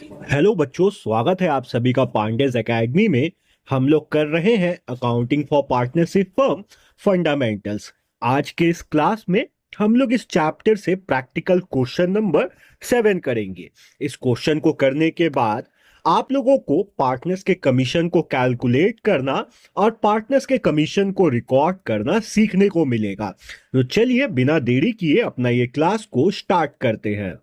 Hello बच्चों, स्वागत है आप सभी का पांडेज एकेडमी में। हम लोग कर रहे हैं accounting for partnership firm fundamentals. आज के इस क्लास में हम लोग इस चैप्टर से प्रैक्टिकल क्वेश्चन नंबर 7 करेंगे। इस क्वेश्चन को करने के बाद आप लोगों को पार्टनर्स के कमीशन को कैलकुलेट करना और पार्टनर्स के कमीशन को रिकॉर्ड करना सीखने को मिलेगा। तो चलिए बिना देरी किए अपना ये क्लास को स्टार्ट करते हैं।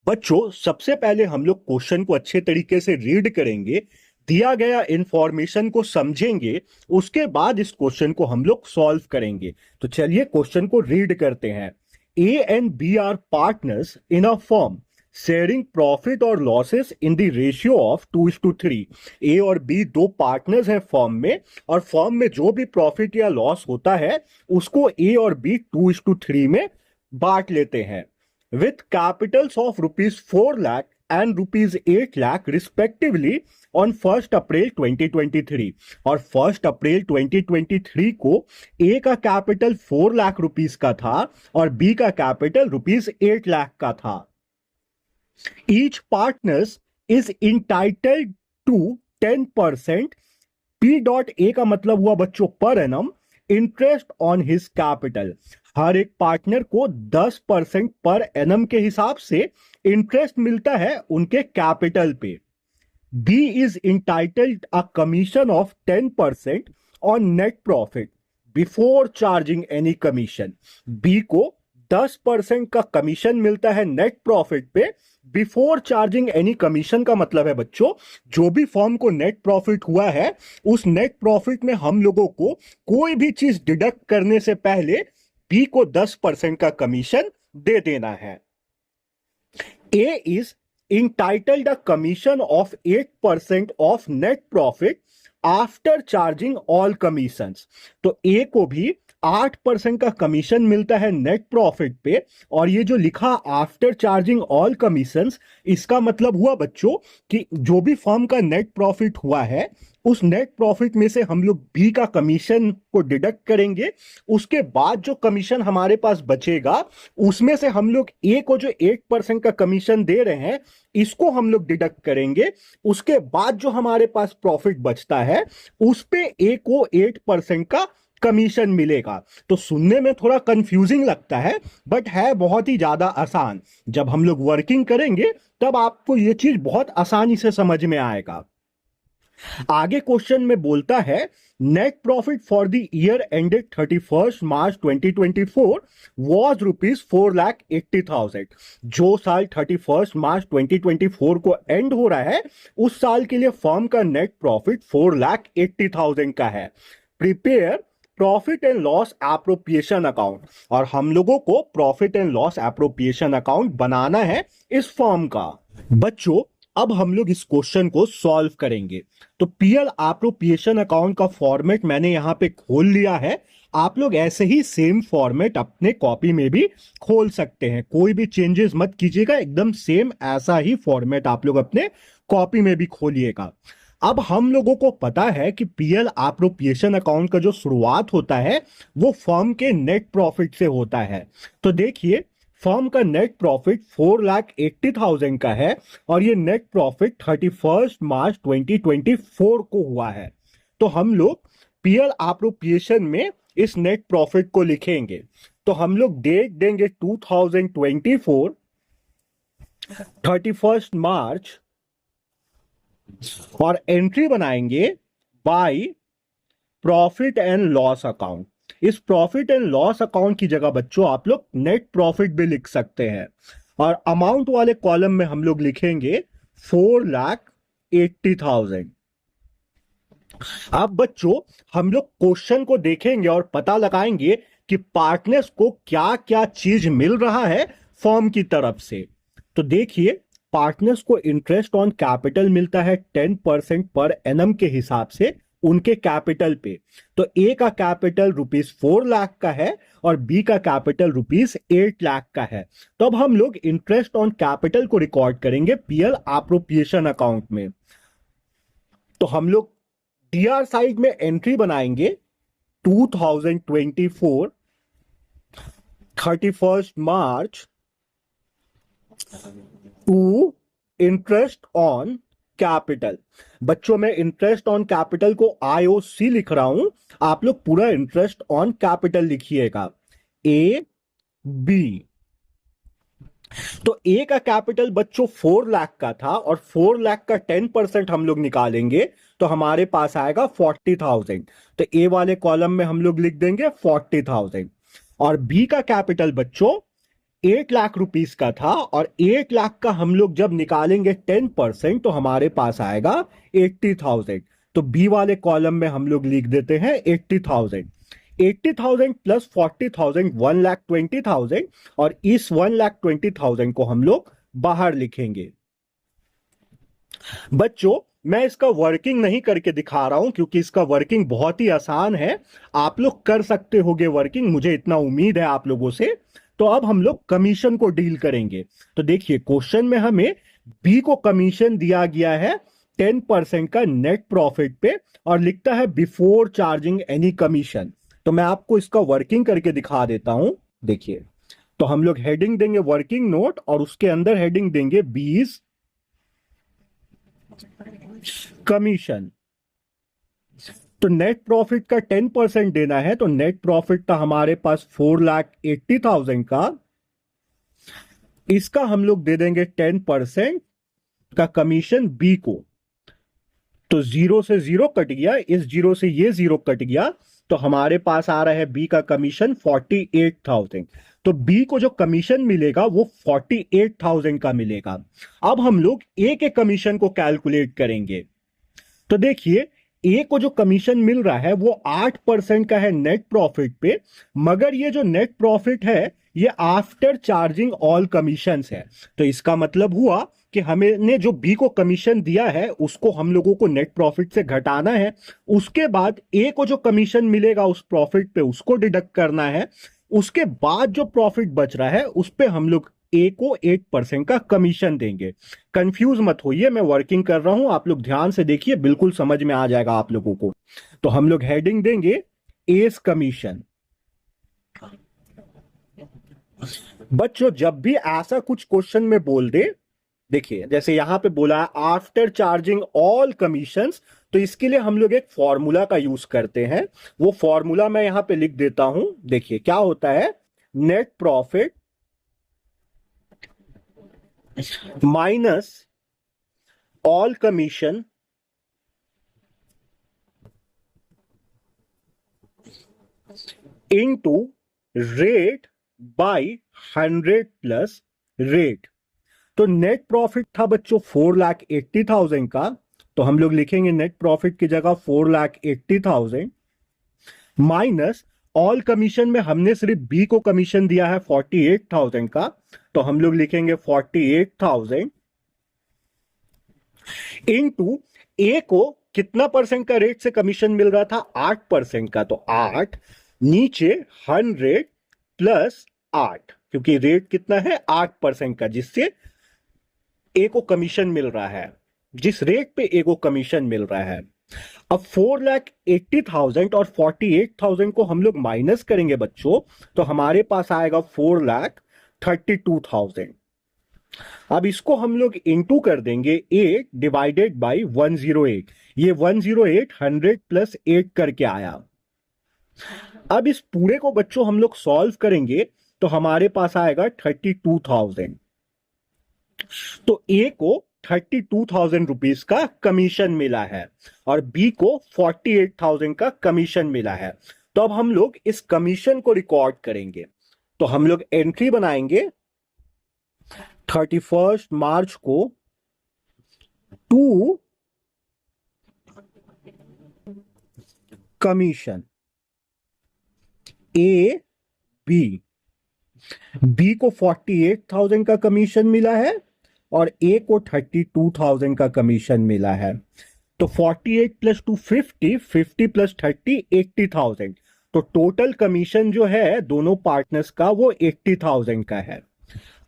बच्चों, सबसे पहले हम लोग क्वेश्चन को अच्छे तरीके से रीड करेंगे, दिया गया इंफॉर्मेशन को समझेंगे, उसके बाद इस क्वेश्चन को हम लोग सॉल्व करेंगे। तो चलिए क्वेश्चन को रीड करते हैं। A and B are partners in a firm sharing profit और losses in the ratio of 2:3। A और बी दो पार्टनर्स हैं फर्म में, और फर्म में जो भी प्रॉफिट या लॉस होता है उसको ए और बी 2:3 में बांट लेते हैं with capitals of rupees 4 lakh and rupees 8 lakh respectively on 1st April 2023। और 1st अप्रैल 2023 को ए का कैपिटल 4 लाख रुपीस का था और बी का कैपिटल रुपीस 8 लाख का था। Each partners is entitled to 10%। P dot A का मतलब हुआ बच्चों per annum interest on his capital. हर एक पार्टनर को 10% पर एनम के हिसाब से इंटरेस्ट मिलता है उनके कैपिटल पे। B is entitled a commission of 10% on net profit before charging any commission. B को 10% का कमीशन मिलता है नेट प्रॉफिट पे बिफोर चार्जिंग एनी कमीशन। का मतलब है बच्चों, जो भी फर्म को नेट प्रॉफिट हुआ है उस नेट प्रॉफिट में हम लोगों को कोई भी चीज डिडक्ट करने से पहले बी को 10% का कमीशन दे देना है। ए is entitled a commission of 8% of net profit after charging all commissions। तो ए को भी 8% का कमीशन मिलता है नेट प्रॉफिट पे, और ये जो लिखा आफ्टर चार्जिंग ऑल कमीशंस, इसका मतलब हुआ बच्चों कि जो भी फर्म का नेट प्रॉफिट हुआ है उस नेट प्रॉफिट में से हम लोग बी का कमीशन को डिडक्ट करेंगे। उसके बाद जो कमीशन हमारे पास बचेगा उसमें से हम लोग ए को जो 8% का कमीशन दे रहे हैं इसको हम लोग डिडक्ट करेंगे। उसके बाद जो हमारे पास प्रॉफिट बचता है उस पे ए को 8% का कमीशन मिलेगा। तो सुनने में थोड़ा कंफ्यूजिंग लगता है बट है बहुत ही ज्यादा आसान। जब हम लोग वर्किंग करेंगे तब आपको यह चीज बहुत आसानी से समझ में आएगा। आगे क्वेश्चन में बोलता है net profit for the year ended 31 March 2024 was rupees 4,80,000। जो साल 31 मार्च 2024 को एंड हो रहा है उस साल के लिए फर्म का नेट प्रॉफिट 4,80,000 का है। Prepare profit and loss appropriation account, और हम लोगों को profit and loss appropriation account बनाना है इस फर्म का। बच्चों, अब हम लोग इस क्वेश्चन को सॉल्व करेंगे। तो पीएल एप्रोप्रिएशन अकाउंट का फॉर्मेट मैंने यहां पे खोल लिया है। आप लोग ऐसे ही सेम फॉर्मेट अपने कॉपी में भी खोल सकते हैं, कोई भी चेंजेस मत कीजिएगा, एकदम सेम ऐसा ही फॉर्मेट आप लोग अपने कॉपी में भी खोलिएगा। अब हम लोगों को पता है कि पीएल एप्रोप्रिएशन अकाउंट का जो शुरुआत होता है वो फर्म के नेट प्रॉफिट से होता है। तो देखिए, फर्म का नेट प्रॉफिट 4,80,000 का है और ये नेट प्रॉफिट 31 मार्च 2024 को हुआ है। तो हम लोग पीएल एप्रोप्रिएशन में इस नेट प्रॉफिट को लिखेंगे। तो हम लोग डेट देंगे 2024 31 मार्च और एंट्री बनाएंगे by profit and loss account. इस प्रॉफिट एंड लॉस अकाउंट की जगह बच्चों आप लोग नेट प्रॉफिट भी लिख सकते हैं, और अमाउंट वाले कॉलम में हम लोग लिखेंगे 4,80,000। अब बच्चों हम लोग क्वेश्चन को देखेंगे और पता लगाएंगे कि पार्टनर्स को क्या क्या चीज मिल रहा है फर्म की तरफ से। तो देखिए, पार्टनर्स को इंटरेस्ट ऑन कैपिटल मिलता है 10% पर एनम के हिसाब से उनके कैपिटल पे। तो ए का कैपिटल रुपीस 4 लाख का है और बी का कैपिटल रुपीस 8 लाख का है। तो अब हम लोग इंटरेस्ट ऑन कैपिटल को रिकॉर्ड करेंगे पीएल एप्रोप्रिएशन अकाउंट में। तो हम लोग डीआर साइड में एंट्री बनाएंगे 2024 31 March two interest on capital. बच्चों मैं इंटरेस्ट ऑन कैपिटल को IOC लिख रहा हूं, आप लोग पूरा इंटरेस्ट ऑन कैपिटल लिखिएगा AB। तो ए का कैपिटल बच्चों 4 लाख का था और 4 लाख का 10% हम लोग निकालेंगे तो हमारे पास आएगा 40,000। तो ए वाले कॉलम में हम लोग लिख देंगे 40,000। और बी का कैपिटल बच्चों 8 लाख रुपीस का था और 8 लाख का हम लोग जब निकालेंगे 10% तो हमारे पास आएगा 80,000। तो बी वाले कॉलम में हम लोग लिख देते हैं 80,000। 80,000 प्लस 40,000 1,20,000 और इस 1,20,000 को हम लोग बाहर लिखेंगे। बच्चों मैं इसका वर्किंग नहीं करके दिखा रहा हूं क्योंकि इसका वर्किंग बहुत ही आसान है, आप लोग कर सकते होगे वर्किंग, मुझे इतना उम्मीद है आप लोगों से। तो अब हम लोग कमीशन को डील करेंगे। तो देखिए क्वेश्चन में हमें बी को कमीशन दिया गया है 10% का नेट प्रॉफिट पे और लिखता है बिफोर चार्जिंग एनी कमीशन। तो मैं आपको इसका वर्किंग करके दिखा देता हूं। देखिए तो हम लोग हेडिंग देंगे वर्किंग नोट और उसके अंदर हेडिंग देंगे 20 कमीशन। तो नेट प्रॉफिट का 10% देना है तो नेट प्रॉफिट था हमारे पास 4,80,000 का, इसका हम लोग दे देंगे 10% का कमीशन बी को। तो 0 से 0 कट गया, इस 0 से ये 0 कट गया तो हमारे पास आ रहा है बी का कमीशन 48,000। तो बी को जो कमीशन मिलेगा वो 48,000 का मिलेगा। अब हम लोग ए के कमीशन को कैलकुलेट करेंगे। तो देखिए ए को जो कमीशन मिल रहा है वो 8% का है नेट प्रॉफिट पे, मगर ये जो नेट प्रॉफिट है ये आफ्टर चार्जिंग ऑल कमीशंस है। तो इसका मतलब हुआ कि हमने जो बी को कमीशन दिया है उसको हम लोगों को नेट प्रॉफिट से घटाना है, उसके बाद ए को जो कमीशन मिलेगा उस प्रॉफिट पे उसको डिडक्ट करना है, उसके बाद जो प्रॉफिट बच रहा है उस पे हम लोग ए को 8% का कमीशन देंगे। कंफ्यूज मत होइए, मैं वर्किंग कर रहा हूं, आप लोग ध्यान से देखिए, बिल्कुल समझ में आ जाएगा आप लोगों को। तो हम लोग हेडिंग देंगे एस कमीशन। बच्चों जब भी ऐसा कुछ क्वेश्चन में बोल दे, देखिए जैसे यहां पे बोला है आफ्टर चार्जिंग ऑल कमीशंस, तो इसके लिए हम लोग एक फॉर्मूला का यूज करते हैं। वो फॉर्मूला मैं यहां पे लिख देता हूं। देखिए क्या होता है, net profit minus all commission into rate by 100 plus rate. तो नेट प्रॉफिट था बच्चों 4,80,000 का, तो हम लोग लिखेंगे नेट प्रॉफिट की जगह 4,80,000 माइनस ऑल कमीशन में हमने सिर्फ बी को कमीशन दिया है 48,000 का, तो हम लोग लिखेंगे 48,000 इनटू ए को कितना परसेंट का रेट से कमीशन मिल रहा था, 8% का, तो 8 नीचे 100 प्लस 8, क्योंकि रेट कितना है 8% का जिससे ए को कमीशन मिल रहा है, जिस रेट पे ए को कमीशन मिल रहा है। अब 4,80,000 और 48,000 को हम लोग माइनस करेंगे बच्चों, तो हमारे पास आएगा 4,32,000। अब इसको हम लोग इंटू कर देंगे 8 डिवाइडेड बाई 108। ये 108 100 प्लस 8 करके आया। अब इस पूरे को बच्चों हम लोग सॉल्व करेंगे तो हमारे पास आएगा 32,000। तो ए को 32,000 रुपीज का कमीशन मिला है और बी को 48,000 का कमीशन मिला है। तो अब हम लोग इस कमीशन को रिकॉर्ड करेंगे। तो हम लोग एंट्री बनाएंगे 31 मार्च को to commission A B. B को 48,000 का कमीशन मिला है और ए को 32,000 का कमीशन मिला है। तो 48 प्लस 2 50, 50 प्लस 30 80,000। तो टोटल कमीशन जो है दोनों पार्टनर्स का वो 80,000 का है।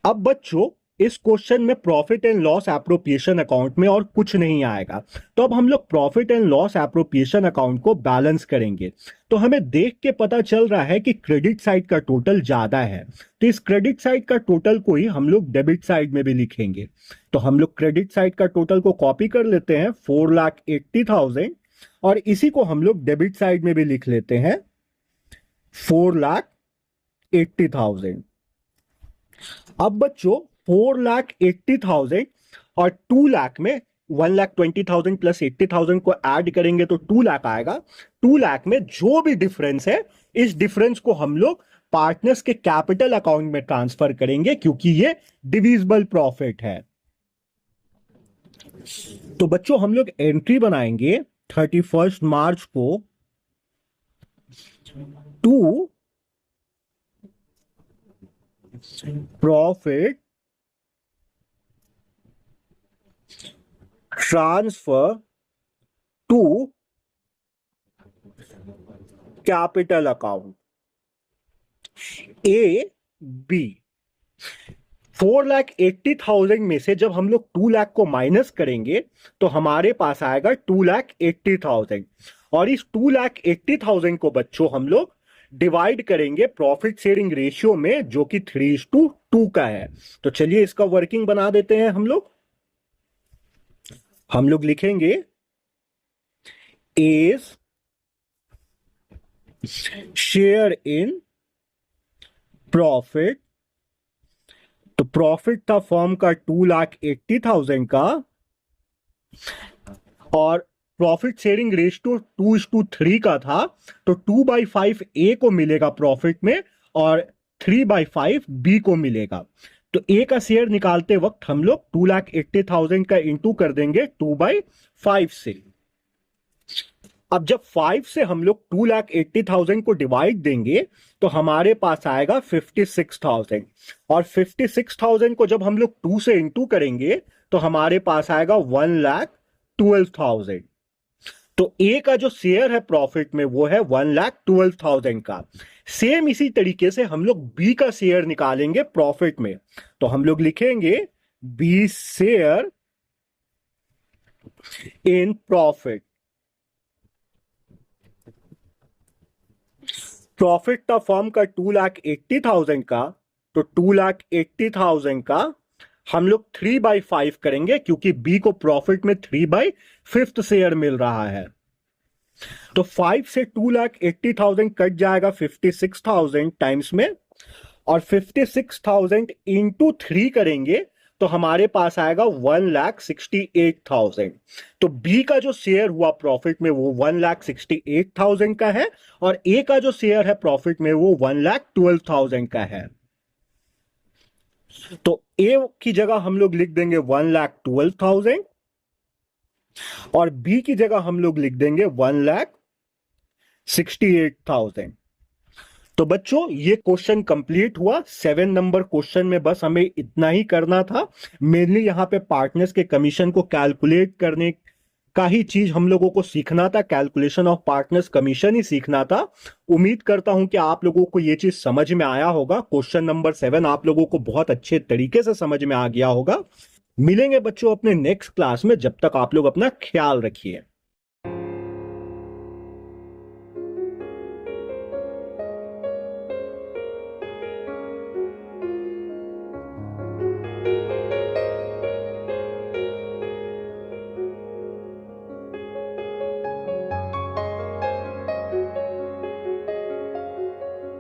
अब बच्चों इस क्वेश्चन में profit and loss appropriation account में और कुछ नहीं आएगा। तो अब हम लोग profit and loss appropriation account को बैलेंस करेंगे। तो हमें देख के पता चल रहा है कि क्रेडिट साइड का टोटल ज्यादा है, तो इस क्रेडिट साइड का टोटल को ही हम लोग डेबिट साइड में भी लिखेंगे। तो हम लोग क्रेडिट साइड का टोटल को कॉपी कर लेते हैं 4,80,000, और इसी को हम लोग डेबिट साइड में भी लिख लेते हैं 4,80,000। अब बच्चों 4,80,000 और 2 लाख में 1,20,000 प्लस 80,000 को ऐड करेंगे तो 2 लाख आएगा। 2 लाख में जो भी डिफरेंस है, इस डिफरेंस को हम लोग पार्टनर्स के कैपिटल अकाउंट में ट्रांसफर करेंगे, क्योंकि ये डिविजिबल प्रॉफिट है। तो बच्चों हम लोग एंट्री बनाएंगे 31 मार्च को to profit transfer to capital account A B. 4,80,000 में से जब हम लोग 2 लाख को माइनस करेंगे तो हमारे पास आएगा 2,80,000, और इस 2,80,000 को बच्चों हम लोग डिवाइड करेंगे प्रॉफिट शेयरिंग रेशियो में, जो कि 3:2 का है। तो चलिए इसका वर्किंग बना देते हैं। हम लोग लिखेंगे एज शेयर इन प्रॉफिट। तो प्रॉफिट था फर्म का 2,80,000 का, और प्रॉफिट शेयरिंग रेशियो 2:3 का था, तो 2/5 ए को मिलेगा प्रॉफिट में और 3/5 बी को मिलेगा। तो ए का शेयर निकालते वक्त हम लोग 2,80,000 का इंटू कर देंगे 2/5 से। अब जब 5 से हम लोग 2,80,000 को डिवाइड देंगे तो हमारे पास आएगा 56,000, और 56,000 को जब हम लोग 2 से इंटू करेंगे तो हमारे पास आएगा 1,12,000। तो ए का जो शेयर है प्रॉफिट में वो है 1,12,000 का। सेम इसी तरीके से हम लोग बी का शेयर निकालेंगे प्रॉफिट में। तो हम लोग लिखेंगे B share in profit. Profit था फर्म का 2,80,000 का, तो 2,80,000 का हम लोग 3/5 करेंगे, क्योंकि बी को प्रॉफिट में 3/5 शेयर मिल रहा है। तो 5 से 2,80,000 कट जाएगा 56,000 टाइम्स में, और 56,000 इंटू 3 करेंगे तो हमारे पास आएगा 1,68,000। तो बी का जो शेयर हुआ प्रॉफिट में वो 1,68,000 का है, और ए का जो शेयर है प्रॉफिट में वो 1,12,000 का है। तो ए की जगह हम लोग लिख देंगे 1,12,000, और बी की जगह हम लोग लिख देंगे 1,68,000। तो बच्चों ये क्वेश्चन कंप्लीट हुआ। 7 नंबर क्वेश्चन में बस हमें इतना ही करना था। मेनली यहां पे पार्टनर्स के कमीशन को कैलकुलेट करने का ही चीज हम लोगों को सीखना था, कैलकुलेशन ऑफ पार्टनर्स कमीशन ही सीखना था। उम्मीद करता हूं कि आप लोगों को ये चीज समझ में आया होगा। क्वेश्चन नंबर 7 आप लोगों को बहुत अच्छे तरीके से समझ में आ गया होगा। मिलेंगे बच्चों अपने नेक्स्ट क्लास में, जब तक आप लोग अपना ख्याल रखिए।